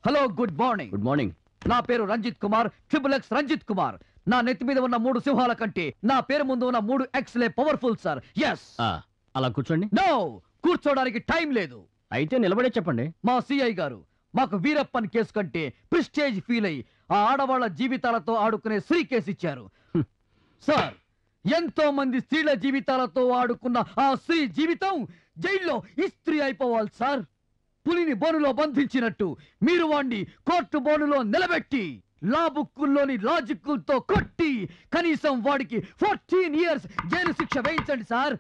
Hello, good morning. Good morning. నా పేరు Ranjith Kumar, XXX Ranjit Kumar. నా నెత్తి మీద ఉన్న 3 సింహాల కంటే నా పేరు ముందు ఉన్న 3 ఎక్స్లే పవర్ఫుల్ సార్. ఎస్. అలా కూర్చోండి. నో, కూర్చోడానికి టైం లేదు. అయితే నిలబడే చెప్పండి. మా సిఐ గారు మాకు వీరప్పన్ కేసు కంటే ప్రిస్టేజ్ ఫీల్ అయ్యి ఆ ఆడవాళ్ల జీవితాలతో ఆడుకునే శ్రీ కేసు ఇచ్చారు. సార్, ఎంతో మంది స్త్రీల జీవితాలతో ఆడుకున్న ఆ స్త్రీ జీవితం జైల్లో ఇస్త్రీ అయిపోవాలి సార్. పులిని బోనులో బంధించినట్టు మీరు వాణ్ణి కోర్టు బోనులో నిలబెట్టి లా బుక్కుల్లోని లాజిక్కులతో కొట్టి కనీసం వాడికి 14 years జైలు శిక్ష వేయించండి సార్.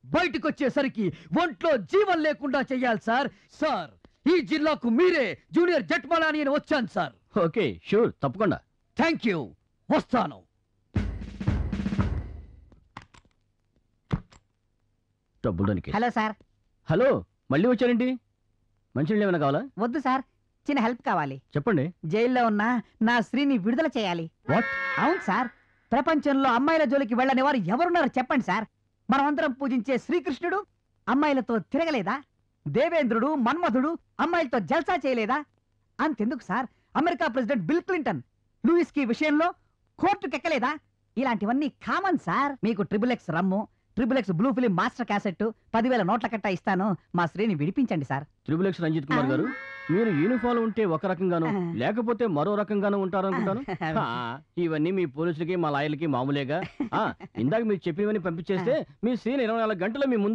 బయటకు వచ్చేసరికి ఒంట్లో జీవం లేకుండా చెయ్యాలి సార్. సార్, ఈ జిల్లాకు మీరే జూనియర్ జట్మలాని అని వచ్చాను సార్. ఓకే, షూర్, తప్పకుండా. థ్యాంక్ యూ, వస్తాను. డబ్బులోనికి. Hello sir. హలో, మళ్ళీ వచ్చారేంటి? మంచినీళ్ళు ఏమైనా కావాలా? వద్దు సార్, చిన్న హెల్ప్ కావాలి. చెప్పండి. జైల్లో ఉన్న నా స్త్రీని విడుదల చేయాలి. వాట్? అవును సార్, ప్రపంచంలో అమ్మాయిల జోలికి వెళ్ళని వారు ఎవరున్నారో చెప్పండి సార్. మనమందరం పూజించే శ్రీకృష్ణుడు అమ్మాయిలతో తిరగలేదా? దేవేంద్రుడు, మన్మధుడు అమ్మాయిలతో జల్సా చేయలేదా? అంతెందుకు sir, America president Bill Clinton Lewis కి విషయంలో కోర్టుకెక్కలేదా? ఇలాంటివన్నీ కామన్ సార్. మీకు XXX rum, XXX blue film master cassette 10,000 నోట్ల కట్ట ఇస్తాను. మా స్త్రీని విడిపించండి సార్. XXX రంజిత్ కుమార్ గారు, మీరు యూనిఫామ్ ఉంటే ఒక రకంగాను లేకపోతే మరో రకంగాను ఉంటారనుకుంటాను. ఇవన్నీ మీ పోలీసులకి మా లాయర్లకి మామూలేగా. ఇందాక మీరు చెప్పినవన్నీ పంపించేస్తే మీ స్త్రీని 24 గంటలు మీ ముందు